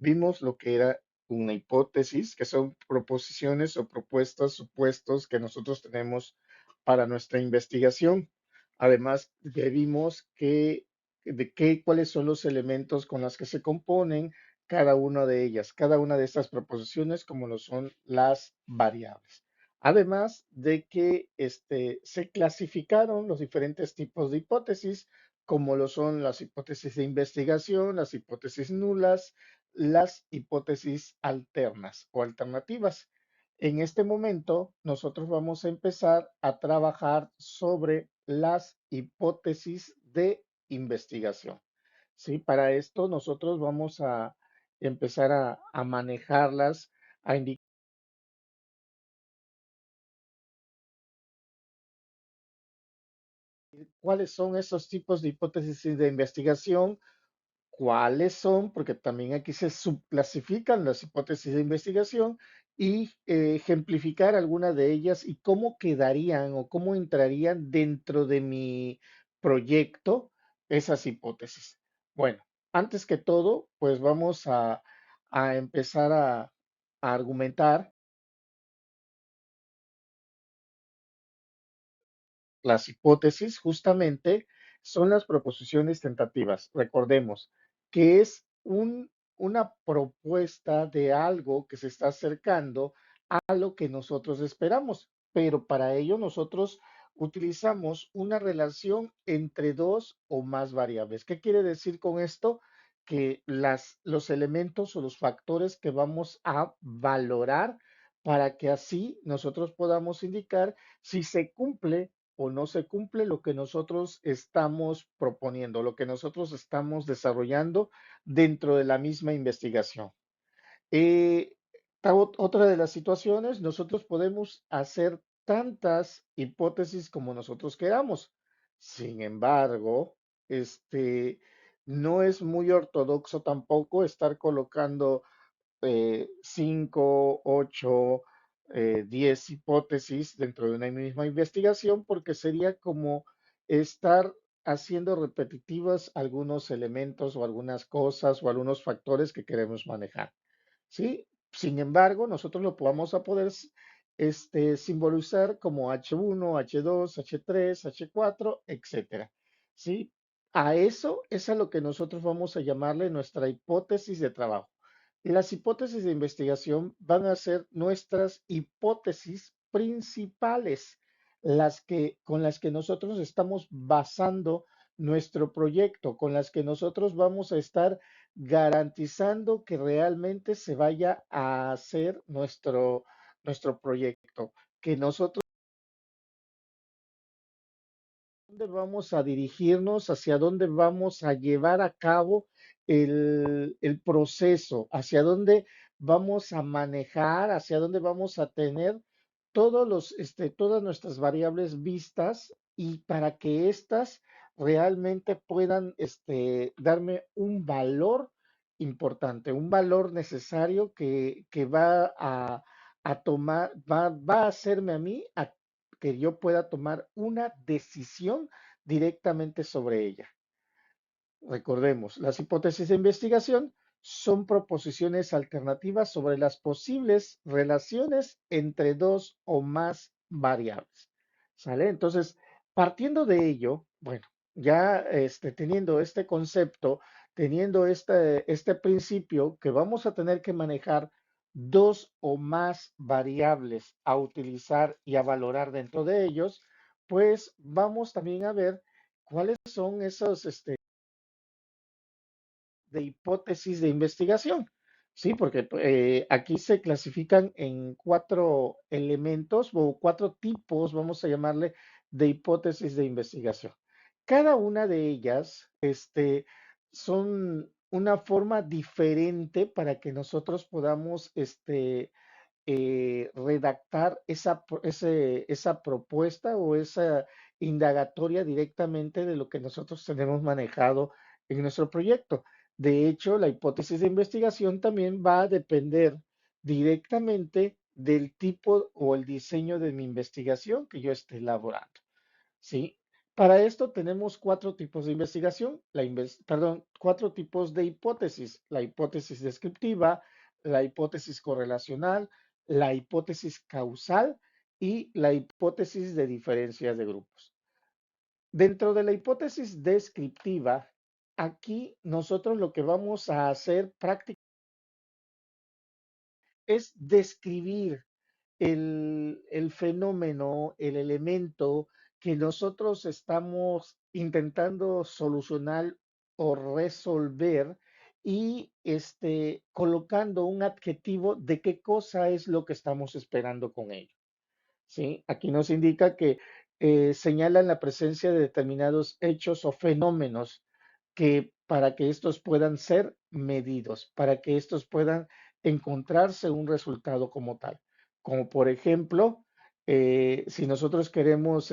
vimos lo que era una hipótesis, que son proposiciones o propuestas, supuestos que nosotros tenemos para nuestra investigación. Además, ya vimos cuáles son los elementos con los que se componen cada una de ellas, cada una de estas proposiciones, como lo son las variables. Además de que se clasificaron los diferentes tipos de hipótesis, como lo son las hipótesis de investigación, las hipótesis nulas, las hipótesis alternas o alternativas. En este momento, nosotros vamos a empezar a trabajar sobre las hipótesis de investigación. ¿Sí? Para esto, nosotros vamos a empezar a manejarlas, a indicar cuáles son esos tipos de hipótesis de investigación, cuáles son, porque también aquí se subclasifican las hipótesis de investigación y ejemplificar algunas de ellas y cómo quedarían o cómo entrarían dentro de mi proyecto esas hipótesis. Bueno, antes que todo, pues vamos a empezar a argumentar. Las hipótesis justamente son las proposiciones tentativas. Recordemos que es una propuesta de algo que se está acercando a lo que nosotros esperamos, pero para ello nosotros utilizamos una relación entre dos o más variables. ¿Qué quiere decir con esto? Que los elementos o los factores que vamos a valorar para que así nosotros podamos indicar si se cumple o no se cumple lo que nosotros estamos proponiendo, lo que nosotros estamos desarrollando dentro de la misma investigación. Eh, Otra de las situaciones, nosotros podemos hacer tantas hipótesis como nosotros queramos. Sin embargo, no es muy ortodoxo tampoco estar colocando 5, 8, 10 hipótesis dentro de una misma investigación, porque sería como estar haciendo repetitivas algunos elementos o algunas cosas o algunos factores que queremos manejar. ¿Sí? Sin embargo, nosotros lo vamos a poder simbolizar como H1, H2, H3, H4, etcétera. ¿Sí? A eso es a lo que nosotros vamos a llamarle nuestra hipótesis de trabajo. Las hipótesis de investigación van a ser nuestras hipótesis principales, con las que nosotros estamos basando nuestro proyecto, con las que nosotros vamos a estar garantizando que realmente se vaya a hacer nuestro proyecto, que nosotros dónde vamos a dirigirnos, hacia dónde vamos a llevar a cabo el proceso, hacia dónde vamos a manejar, hacia dónde vamos a tener todas nuestras variables vistas y para que éstas realmente puedan darme un valor importante, un valor necesario que va a tomar, va a hacerme a mí que yo pueda tomar una decisión directamente sobre ella. Recordemos, las hipótesis de investigación son proposiciones alternativas sobre las posibles relaciones entre dos o más variables. ¿Sale? Entonces, partiendo de ello, bueno, ya teniendo este concepto, teniendo este principio que vamos a tener que manejar dos o más variables a utilizar y a valorar dentro de ellos, pues vamos también a ver cuáles son esos de hipótesis de investigación. Sí, porque aquí se clasifican en cuatro elementos o cuatro tipos, vamos a llamarle, de hipótesis de investigación. Cada una de ellas, son una forma diferente para que nosotros podamos, redactar esa propuesta o esa indagatoria directamente de lo que nosotros tenemos manejado en nuestro proyecto. De hecho, la hipótesis de investigación también va a depender directamente del tipo o el diseño de mi investigación que yo esté elaborando. ¿Sí? Para esto tenemos cuatro tipos de investigación, perdón, cuatro tipos de hipótesis: la hipótesis descriptiva, la hipótesis correlacional, la hipótesis causal y la hipótesis de diferencias de grupos. Dentro de la hipótesis descriptiva, aquí nosotros lo que vamos a hacer prácticamente es describir el fenómeno, el elemento que nosotros estamos intentando solucionar o resolver, y colocando un adjetivo de qué cosa es lo que estamos esperando con ello. ¿Sí? Aquí nos indica que señalan la presencia de determinados hechos o fenómenos que, para que estos puedan ser medidos, para que estos puedan encontrarse un resultado como tal. Como por ejemplo, si nosotros queremos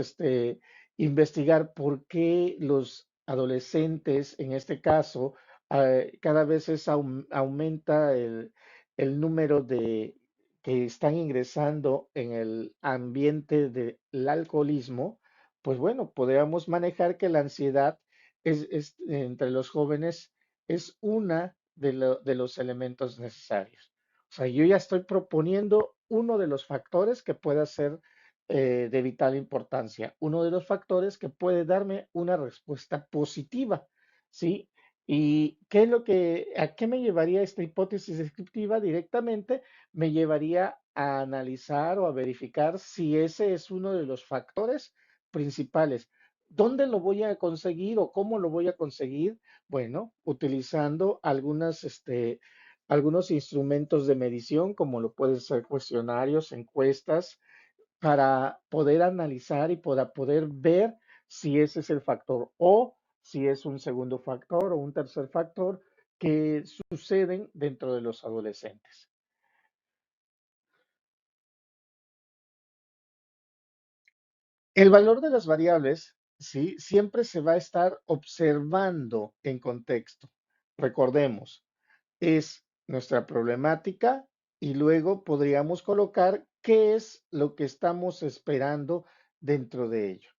investigar por qué los adolescentes, en este caso, cada vez aumenta el número de que están ingresando en el ambiente del alcoholismo, pues bueno, podríamos manejar que la ansiedad entre los jóvenes es una de los elementos necesarios. O sea, yo ya estoy proponiendo uno de los factores que pueda ser de vital importancia, uno de los factores que puede darme una respuesta positiva, ¿sí? ¿Y qué es a qué me llevaría esta hipótesis descriptiva directamente? Me llevaría a analizar o a verificar si ese es uno de los factores principales. ¿Dónde lo voy a conseguir o cómo lo voy a conseguir? Bueno, utilizando algunos instrumentos de medición, como lo pueden ser cuestionarios, encuestas, para poder analizar y para poder ver si ese es el factor, o si es un segundo factor o un tercer factor que suceden dentro de los adolescentes. El valor de las variables, ¿sí? Siempre se va a estar observando en contexto. Recordemos, es nuestra problemática y luego podríamos colocar qué es lo que estamos esperando dentro de ello.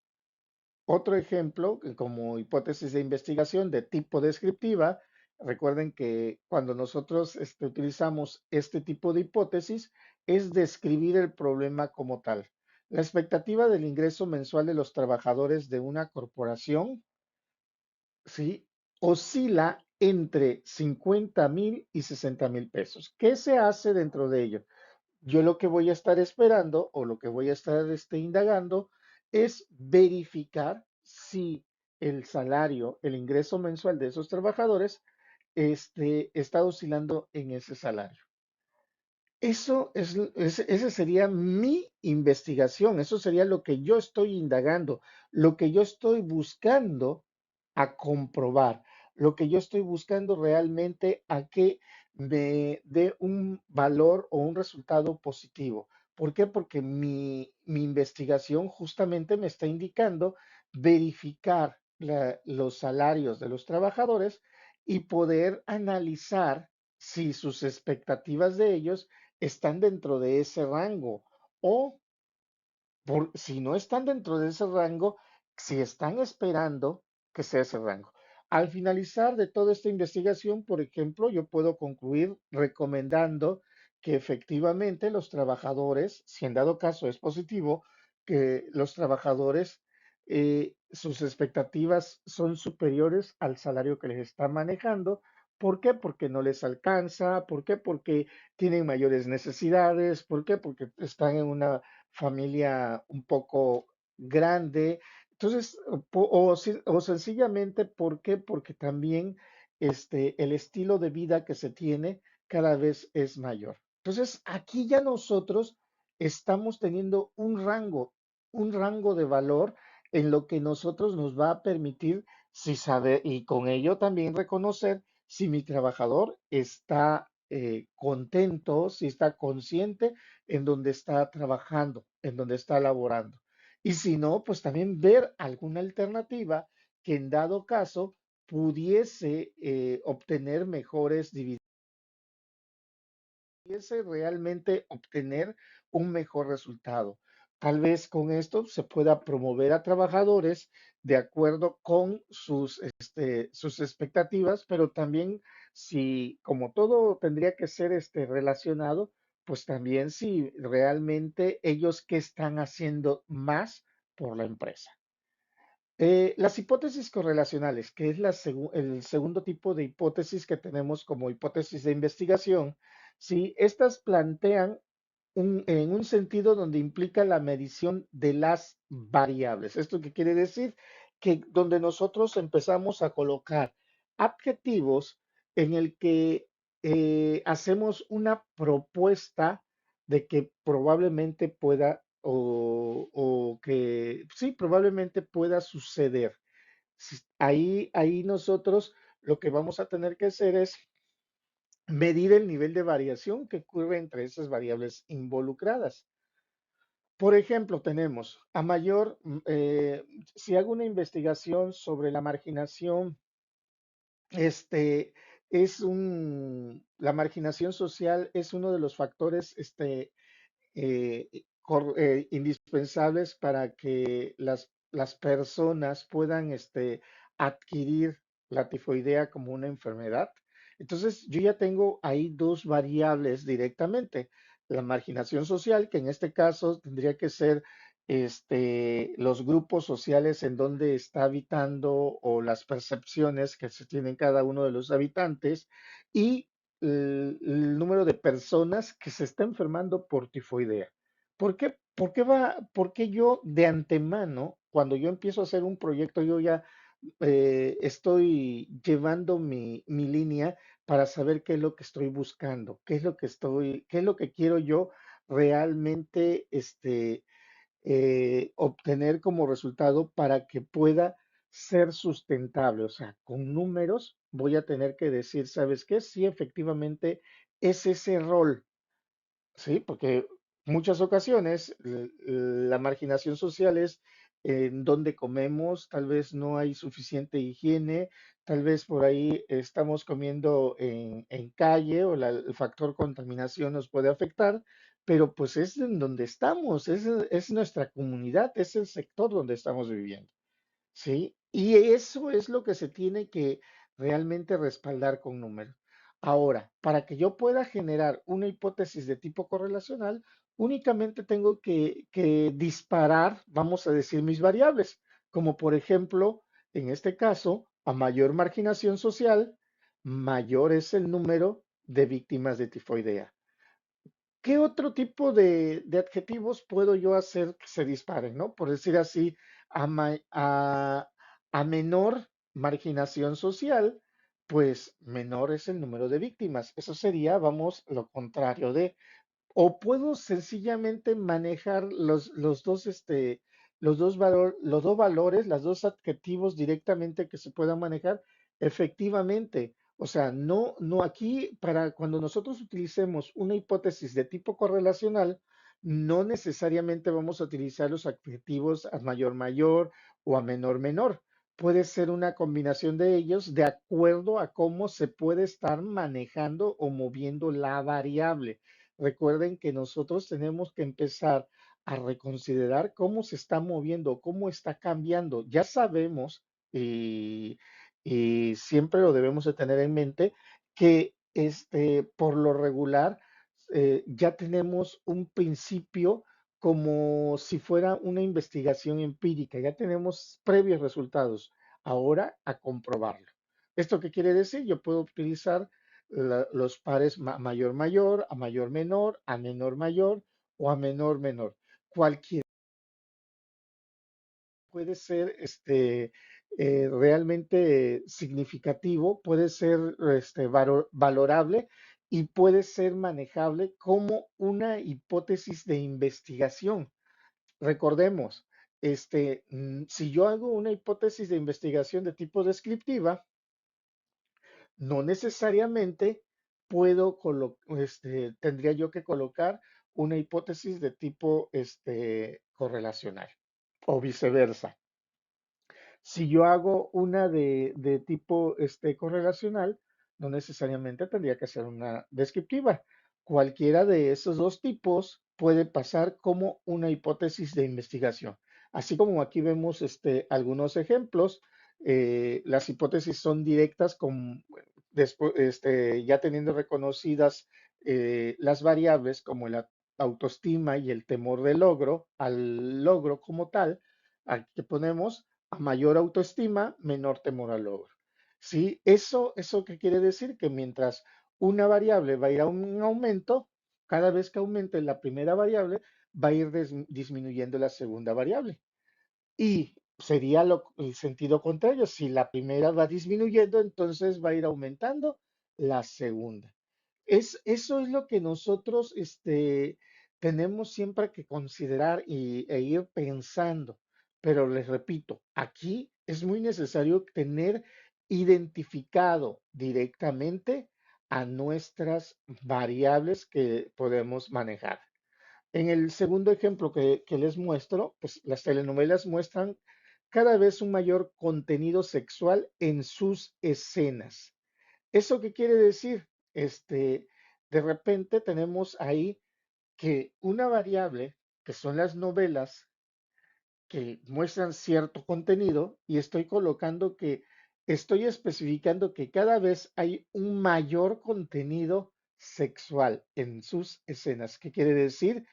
Otro ejemplo, como hipótesis de investigación de tipo descriptiva, recuerden que cuando nosotros utilizamos este tipo de hipótesis, es describir el problema como tal. La expectativa del ingreso mensual de los trabajadores de una corporación, ¿sí? Oscila entre 50,000 y 60,000 pesos. ¿Qué se hace dentro de ello? Yo lo que voy a estar esperando, o lo que voy a estar indagando, es verificar si el salario, el ingreso mensual de esos trabajadores, está oscilando en ese salario. Ese sería mi investigación, eso sería lo que yo estoy indagando, lo que yo estoy buscando a comprobar, lo que yo estoy buscando realmente a que me dé un valor o un resultado positivo. ¿Por qué? Porque mi investigación justamente me está indicando verificar los salarios de los trabajadores y poder analizar si sus expectativas de ellos están dentro de ese rango, o si no están dentro de ese rango, si están esperando que sea ese rango. Al finalizar de toda esta investigación, por ejemplo, yo puedo concluir recomendando que efectivamente los trabajadores, si en dado caso es positivo, que los trabajadores, sus expectativas son superiores al salario que les está manejando. ¿Por qué? Porque no les alcanza. ¿Por qué? Porque tienen mayores necesidades. ¿Por qué? Porque están en una familia un poco grande. Entonces, o sencillamente, ¿por qué? Porque también el estilo de vida que se tiene cada vez es mayor. Entonces, aquí ya nosotros estamos teniendo un rango de valor en lo que nosotros nos va a permitir, si sabe, y con ello también reconocer si mi trabajador está contento, si está consciente en donde está trabajando, en donde está laborando. Y si no, pues también ver alguna alternativa que en dado caso pudiese obtener mejores dividendos, pudiese realmente obtener un mejor resultado. Tal vez con esto se pueda promover a trabajadores de acuerdo con sus expectativas, pero también si, como todo tendría que ser relacionado, pues también si realmente ellos qué están haciendo más por la empresa. Las hipótesis correlacionales, que es el segundo tipo de hipótesis que tenemos como hipótesis de investigación, ¿sí? Estas plantean en un sentido donde implica la medición de las variables. ¿Esto qué quiere decir? Que donde nosotros empezamos a colocar adjetivos en el que hacemos una propuesta de que probablemente pueda o que sí, probablemente pueda suceder. Ahí nosotros lo que vamos a tener que hacer es medir el nivel de variación que ocurre entre esas variables involucradas. Por ejemplo, tenemos si hago una investigación sobre la marginación, este, la marginación social es uno de los factores, indispensables para que las personas puedan adquirir la tifoidea como una enfermedad. Entonces, yo ya tengo ahí dos variables directamente. La marginación social, que en este caso tendría que ser los grupos sociales en donde está habitando o las percepciones que se tienen cada uno de los habitantes y el número de personas que se está enfermando por tifoidea. ¿Por qué yo de antemano, cuando yo empiezo a hacer un proyecto, yo ya estoy llevando mi línea para saber qué es lo que estoy buscando, qué es lo que quiero yo realmente obtener como resultado para que pueda ser sustentable? O sea, con números voy a tener que decir, ¿sabes qué? Sí, efectivamente es ese rol. Sí, porque muchas ocasiones la marginación social es en donde comemos, tal vez no hay suficiente higiene, tal vez por ahí estamos comiendo en calle o el factor contaminación nos puede afectar, pero pues es en donde estamos, es nuestra comunidad, es el sector donde estamos viviendo. ¿Sí? Y eso es lo que se tiene que realmente respaldar con números. Ahora, para que yo pueda generar una hipótesis de tipo correlacional, únicamente tengo que disparar, vamos a decir, mis variables, como por ejemplo, en este caso, a mayor marginación social, mayor es el número de víctimas de tifoidea. ¿Qué otro tipo de adjetivos puedo yo hacer que se disparen, ¿no? Por decir así, a, ma- a- a menor marginación social, pues menor es el número de víctimas. Eso sería, vamos, lo contrario de, o puedo sencillamente manejar los dos valores, los dos adjetivos directamente que se puedan manejar efectivamente. O sea, no aquí, para cuando nosotros utilicemos una hipótesis de tipo correlacional, no necesariamente vamos a utilizar los adjetivos a mayor mayor o a menor menor. Puede ser una combinación de ellos de acuerdo a cómo se puede estar manejando o moviendo la variable. Recuerden que nosotros tenemos que empezar a reconsiderar cómo se está moviendo, cómo está cambiando. Ya sabemos y, y siempre lo debemos de tener en mente que por lo regular ya tenemos un principio como si fuera una investigación empírica, ya tenemos previos resultados. Ahora a comprobarlo. ¿Esto qué quiere decir? Yo puedo utilizar los pares mayor mayor, a mayor menor, a menor mayor o a menor menor. Cualquiera puede ser realmente significativo, puede ser valorable y puede ser manejable como una hipótesis de investigación. Recordemos, si yo hago una hipótesis de investigación de tipo descriptiva, no necesariamente tendría yo que colocar una hipótesis de tipo correlacional o viceversa. Si yo hago una de tipo correlacional, no necesariamente tendría que ser una descriptiva. cualquiera de esos dos tipos puede pasar como una hipótesis de investigación. Así como aquí vemos algunos ejemplos, las hipótesis son directas con, después, ya teniendo reconocidas las variables como la autoestima y el temor del logro, al logro como tal, aquí ponemos a mayor autoestima, menor temor al logro. ¿Sí? ¿Eso qué quiere decir? Que mientras una variable va a ir a un aumento, cada vez que aumente la primera variable, va a ir disminuyendo la segunda variable. Y sería el sentido contrario, si la primera va disminuyendo, entonces va a ir aumentando la segunda. Eso es lo que nosotros tenemos siempre que considerar e ir pensando. Pero les repito, aquí es muy necesario tener identificado directamente a nuestras variables que podemos manejar. En el segundo ejemplo que les muestro, pues las telenovelas muestran cada vez un mayor contenido sexual en sus escenas. ¿Eso qué quiere decir? De repente tenemos ahí que una variable, que son las novelas, que muestran cierto contenido y estoy colocando que estoy especificando que cada vez hay un mayor contenido sexual en sus escenas. ¿Qué quiere decir?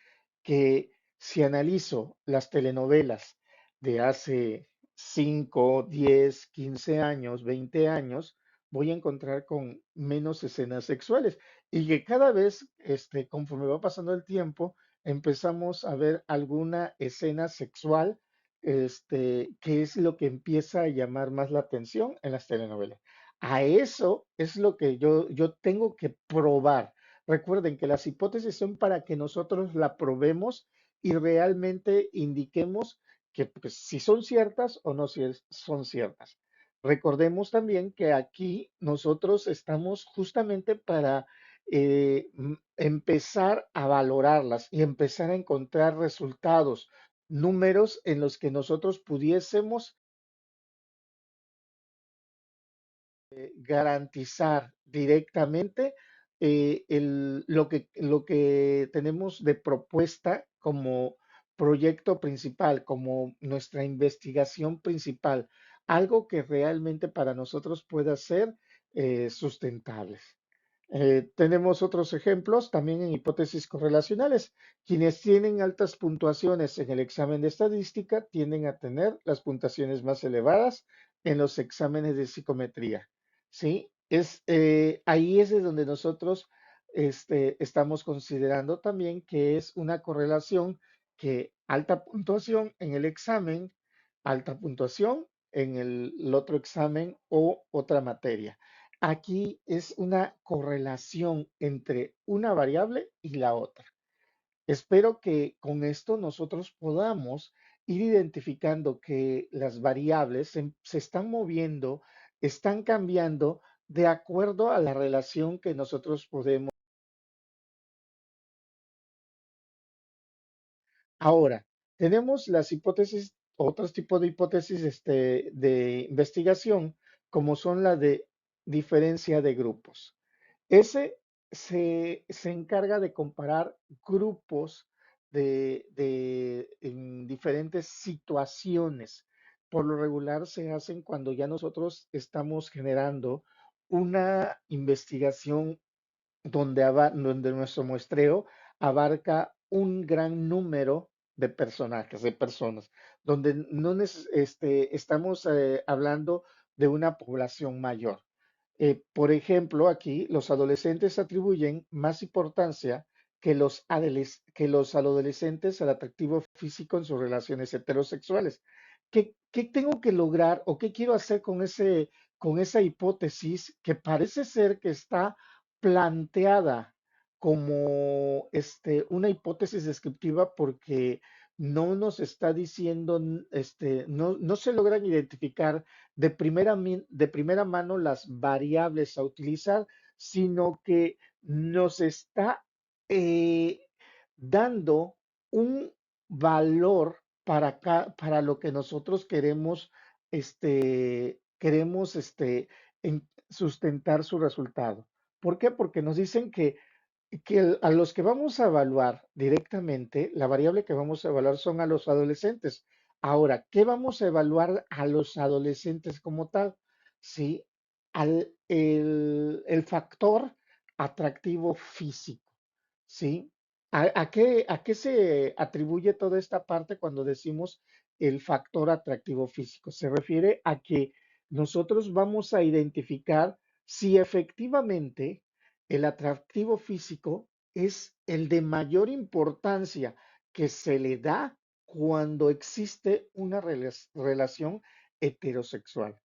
Que si analizo las telenovelas de hace 5, 10, 15 años, 20 años, voy a encontrar con menos escenas sexuales y que cada vez, conforme va pasando el tiempo, empezamos a ver alguna escena sexual que es lo que empieza a llamar más la atención en las telenovelas. A eso es lo que yo tengo que probar. Recuerden que las hipótesis son para que nosotros la probemos y realmente indiquemos que pues, si son ciertas o no si son ciertas. Recordemos también que aquí nosotros estamos justamente para empezar a valorarlas y empezar a encontrar resultados, números en los que nosotros pudiésemos garantizar directamente lo que tenemos de propuesta como proyecto principal, como nuestra investigación principal, algo que realmente para nosotros pueda ser sustentables. Tenemos otros ejemplos también en hipótesis correlacionales. Quienes tienen altas puntuaciones en el examen de estadística tienden a tener las puntuaciones más elevadas en los exámenes de psicometría. ¿Sí? Ahí es de donde nosotros estamos considerando también que es una correlación que alta puntuación en el examen, alta puntuación en el otro examen o otra materia. Aquí es una correlación entre una variable y la otra. Espero que con esto nosotros podamos ir identificando que las variables se están moviendo, están cambiando de acuerdo a la relación que nosotros podemos. Ahora, tenemos las hipótesis, otros tipos de hipótesis de investigación, como son la de diferencia de grupos. Ese se encarga de comparar grupos en diferentes situaciones. Por lo regular se hacen cuando ya nosotros estamos generando una investigación donde nuestro muestreo abarca un gran número de personajes, de personas, donde no estamos hablando de una población mayor. Por ejemplo, aquí los adolescentes atribuyen más importancia que los adolescentes al atractivo físico en sus relaciones heterosexuales. ¿Qué tengo que lograr o qué quiero hacer con esa hipótesis que parece ser que está planteada como una hipótesis descriptiva porque no nos está diciendo, no se logran identificar de primera mano las variables a utilizar, sino que nos está eh, dando un valor para lo que nosotros queremos sustentar su resultado. ¿Por qué? Porque nos dicen que que a los que vamos a evaluar directamente, la variable que vamos a evaluar son a los adolescentes. Ahora, ¿qué vamos a evaluar a los adolescentes como tal? Sí, el factor atractivo físico, ¿sí? A qué se atribuye toda esta parte cuando decimos el factor atractivo físico? Se refiere a que nosotros vamos a identificar si efectivamente el atractivo físico es el de mayor importancia que se le da cuando existe una relación heterosexual.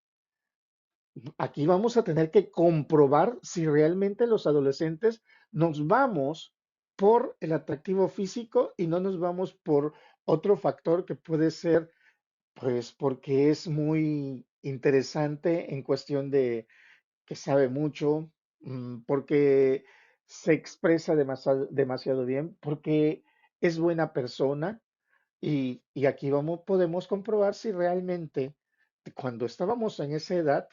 Aquí vamos a tener que comprobar si realmente los adolescentes nos vamos por el atractivo físico y no nos vamos por otro factor que puede ser, pues, porque es muy interesante en cuestión de que sabe mucho, porque se expresa demasiado bien, porque es buena persona y aquí podemos comprobar si realmente cuando estábamos en esa edad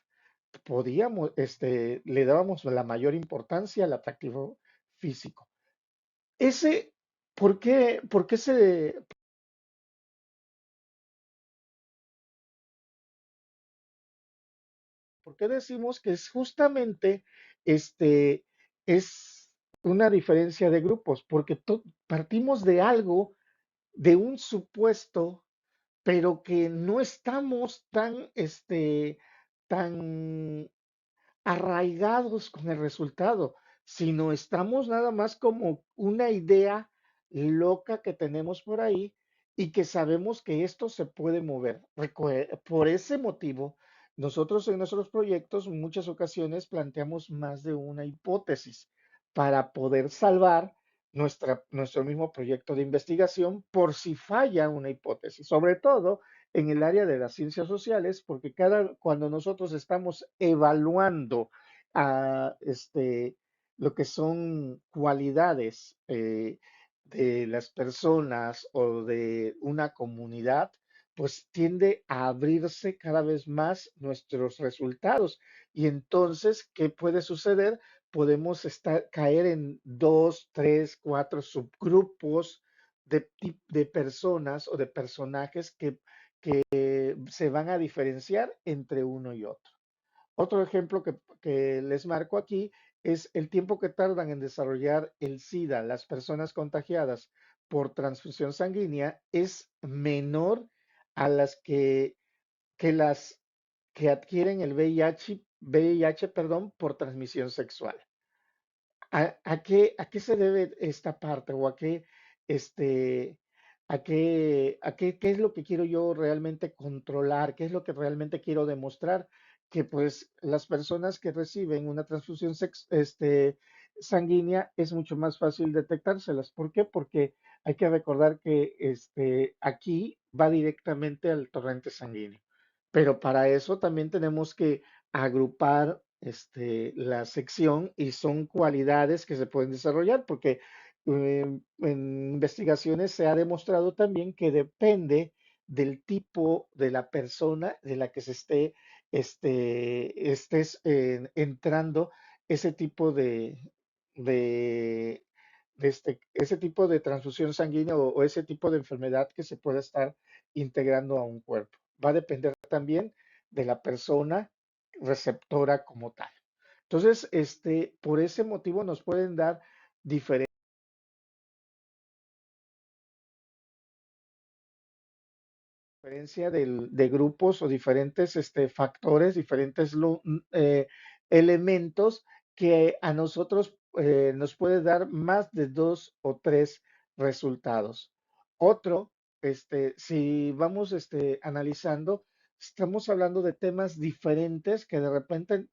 podíamos, le dábamos la mayor importancia al atractivo físico. Ese, por qué por qué decimos que es justamente, este, es una diferencia de grupos? Porque partimos de algo, de un supuesto, pero que no estamos tan, tan arraigados con el resultado, sino estamos nada más como una idea loca que tenemos por ahí y que sabemos que esto se puede mover. Por ese motivo, nosotros en nuestros proyectos en muchas ocasiones planteamos más de una hipótesis para poder salvar nuestro mismo proyecto de investigación por si falla una hipótesis, sobre todo en el área de las ciencias sociales, porque cuando nosotros estamos evaluando lo que son cualidades de las personas o de una comunidad, pues tiende a abrirse cada vez más nuestros resultados. Y entonces, ¿qué puede suceder? Podemos caer en dos, tres, cuatro subgrupos de personas o de personajes que se van a diferenciar entre uno y otro. Otro ejemplo que les marco aquí es el tiempo que tardan en desarrollar el SIDA. Las personas contagiadas por transfusión sanguínea es menor a las que adquieren el VIH, perdón, por transmisión sexual. ¿A qué se debe esta parte o este, qué es lo que quiero yo realmente controlar? ¿Qué es lo que realmente quiero demostrar? Que pues las personas que reciben una transfusión sanguínea es mucho más fácil detectárselas. ¿Por qué? Porque hay que recordar que aquí va directamente al torrente sanguíneo. Pero para eso también tenemos que agrupar la sección y son cualidades que se pueden desarrollar porque en investigaciones se ha demostrado también que depende del tipo de la persona de la que se estés entrando ese tipo de, ese tipo de transfusión sanguínea o ese tipo de enfermedad que se pueda estar integrando a un cuerpo. Va a depender también de la persona receptora como tal. Entonces, por ese motivo nos pueden dar diferentes diferencia de grupos o diferentes factores, diferentes elementos que a nosotros nos puede dar más de dos o tres resultados. Otro, si vamos analizando, estamos hablando de temas diferentes que de repente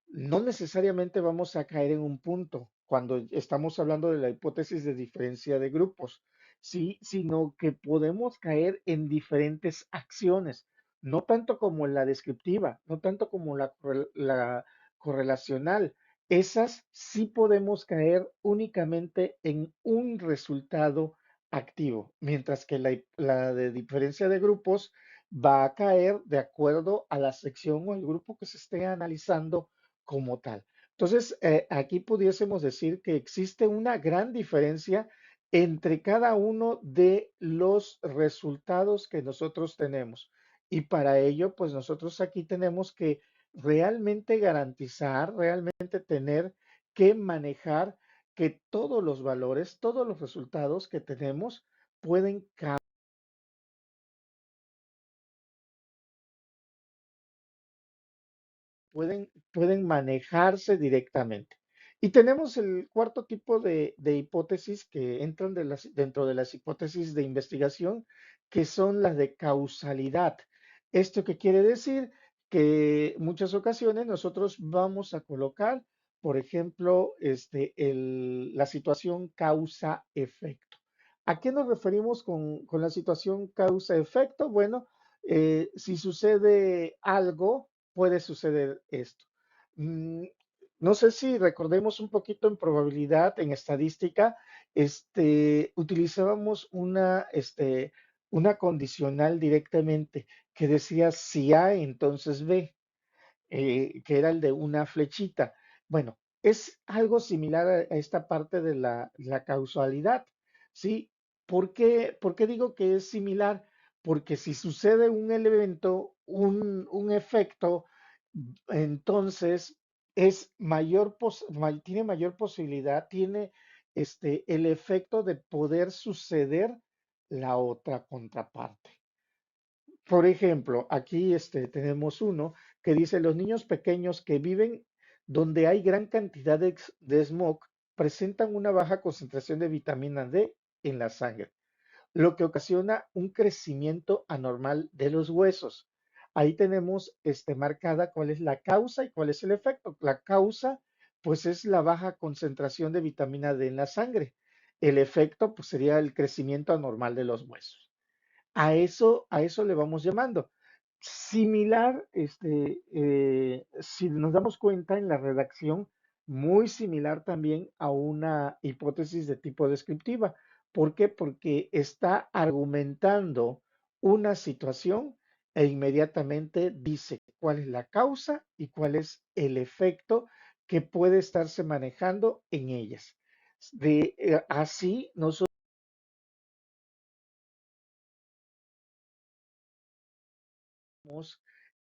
no necesariamente vamos a caer en un punto cuando estamos hablando de la hipótesis de diferencia de grupos, sí, sino que podemos caer en diferentes acciones, no tanto como la descriptiva, no tanto como la correlacional. Esas sí podemos caer únicamente en un resultado activo, mientras que la de diferencia de grupos va a caer de acuerdo a la sección o el grupo que se esté analizando como tal. Entonces, aquí pudiésemos decir que existe una gran diferencia entre cada uno de los resultados que nosotros tenemos. Y para ello, pues nosotros aquí tenemos que realmente garantizar, realmente tener que manejar que todos los valores, todos los resultados que tenemos pueden pueden manejarse directamente. Y tenemos el cuarto tipo de hipótesis que entran dentro de las hipótesis de investigación, que son las de causalidad. ¿Esto qué quiere decir? Que muchas ocasiones nosotros vamos a colocar, por ejemplo, la situación causa-efecto. ¿A qué nos referimos con la situación causa-efecto? Bueno, si sucede algo, puede suceder esto. Mm, no sé si recordemos un poquito en probabilidad, en estadística, utilizábamos una condicional directamente que decía si A, entonces B, que era el de una flechita. Bueno, es algo similar a esta parte de la causalidad, ¿sí? Por qué digo que es similar? Porque si sucede un evento, un efecto, entonces tiene mayor posibilidad, tiene el efecto de poder suceder la otra contraparte. Por ejemplo, aquí tenemos uno que dice, los niños pequeños que viven donde hay gran cantidad de smog presentan una baja concentración de vitamina D en la sangre, lo que ocasiona un crecimiento anormal de los huesos. Ahí tenemos marcada cuál es la causa y cuál es el efecto. La causa, pues es la baja concentración de vitamina D en la sangre. El efecto, pues sería el crecimiento anormal de los huesos. A eso le vamos llamando. Similar, si nos damos cuenta en la redacción, muy similar también a una hipótesis de tipo descriptiva. ¿Por qué? Porque está argumentando una situación e inmediatamente dice cuál es la causa y cuál es el efecto que puede estarse manejando en ellas. Así nosotros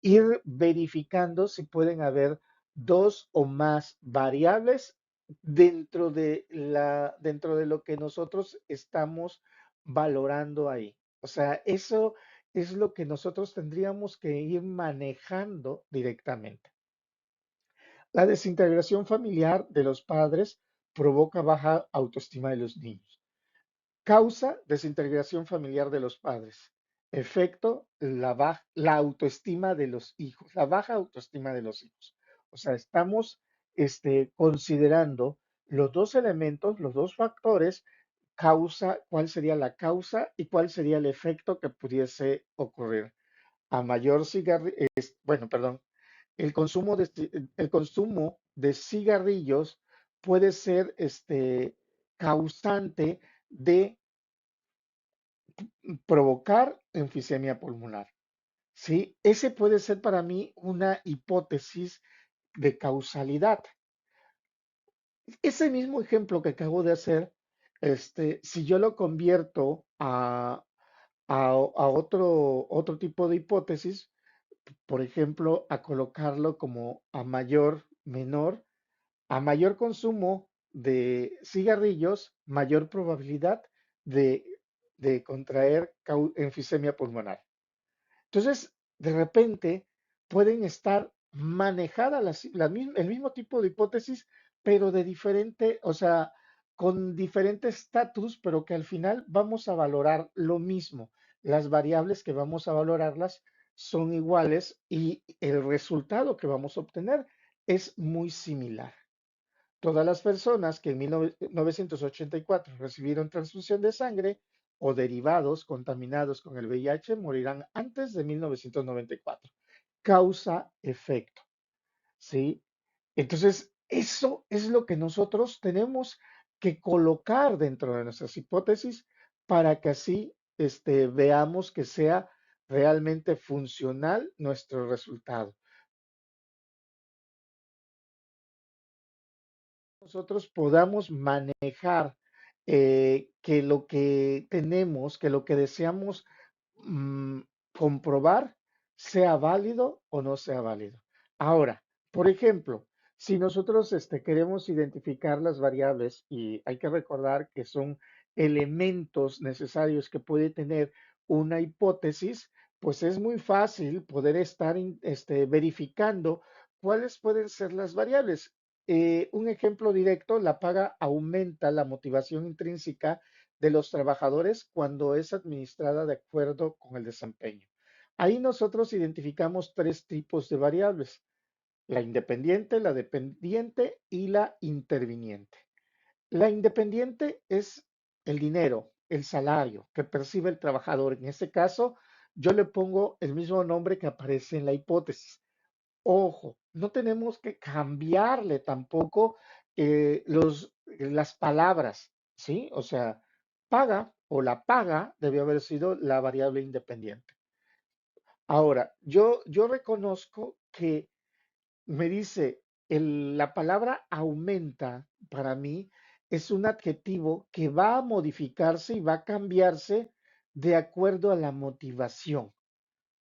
ir verificando si pueden haber dos o más variables dentro de lo que nosotros estamos valorando ahí. O sea, eso es lo que nosotros tendríamos que ir manejando directamente. La desintegración familiar de los padres provoca baja autoestima de los niños. Causa, desintegración familiar de los padres. Efecto, la autoestima de los hijos, la baja autoestima de los hijos. O sea, estamos considerando los dos elementos, los dos factores, causa, cuál sería la causa y cuál sería el efecto que pudiese ocurrir. A mayor bueno, perdón, el consumo de cigarrillos puede ser causante de provocar enfisema pulmonar. ¿Sí? Ese puede ser para mí una hipótesis de causalidad. Ese mismo ejemplo que acabo de hacer, si yo lo convierto a otro tipo de hipótesis, por ejemplo, a colocarlo como a mayor, menor, a mayor consumo de cigarrillos, mayor probabilidad de, de contraer enfisema pulmonar. Entonces, de repente, pueden estar manejadas el mismo tipo de hipótesis, pero de diferente, o sea, con diferente estatus, pero que al final vamos a valorar lo mismo. Las variables que vamos a valorarlas son iguales y el resultado que vamos a obtener es muy similar. Todas las personas que en 1984 recibieron transfusión de sangre o derivados contaminados con el VIH morirán antes de 1994. Causa-efecto, ¿sí? Entonces, eso es lo que nosotros tenemos que colocar dentro de nuestras hipótesis para que así veamos que sea realmente funcional nuestro resultado. nosotros podamos manejar que lo que tenemos, que lo que deseamos mm, comprobar sea válido o no sea válido. Ahora, por ejemplo, si nosotros queremos identificar las variables y hay que recordar que son elementos necesarios que puede tener una hipótesis, pues es muy fácil poder estar verificando cuáles pueden ser las variables. Un ejemplo directo, la paga aumenta la motivación intrínseca de los trabajadores cuando es administrada de acuerdo con el desempeño. Ahí nosotros identificamos tres tipos de variables: la independiente, la dependiente y la interviniente. La independiente es el dinero, el salario que percibe el trabajador. En este caso, yo le pongo el mismo nombre que aparece en la hipótesis. Ojo, no tenemos que cambiarle tampoco las palabras, ¿sí? O sea, paga o la paga debió haber sido la variable independiente. Ahora, yo reconozco que me dice, la palabra aumenta para mí es un adjetivo que va a modificarse y va a cambiarse de acuerdo a la motivación.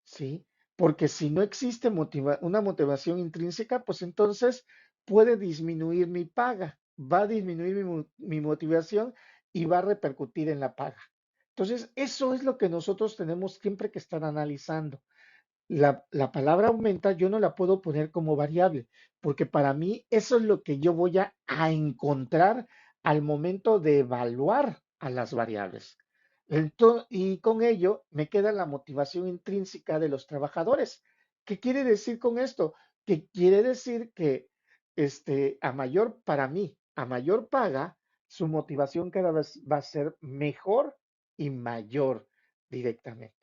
¿Sí? Porque si no existe una motivación intrínseca, pues entonces puede disminuir mi paga, va a disminuir mi motivación y va a repercutir en la paga. Entonces, eso es lo que nosotros tenemos siempre que estar analizando. La palabra aumenta yo no la puedo poner como variable, porque para mí eso es lo que yo voy a encontrar al momento de evaluar a las variables. Y con ello me queda la motivación intrínseca de los trabajadores. ¿Qué quiere decir con esto? Que quiere decir que a mayor, para mí, a mayor paga, su motivación cada vez va a ser mejor y mayor directamente.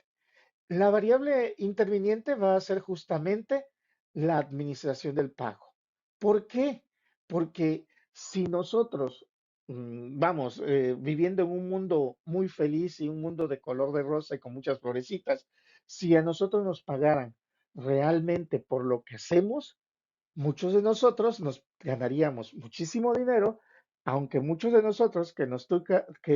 La variable interviniente va a ser justamente la administración del pago. ¿Por qué? Porque si nosotros vamos viviendo en un mundo muy feliz y un mundo de color de rosa y con muchas florecitas, si a nosotros nos pagaran realmente por lo que hacemos, muchos de nosotros nos ganaríamos muchísimo dinero, aunque muchos de nosotros que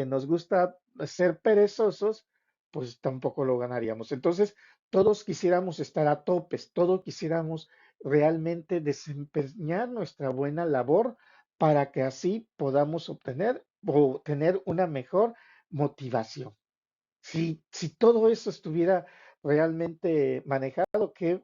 nos gusta ser perezosos, pues tampoco lo ganaríamos. Entonces, todos quisiéramos estar a topes, todos quisiéramos realmente desempeñar nuestra buena labor para que así podamos obtener o tener una mejor motivación. Si todo eso estuviera realmente manejado, qué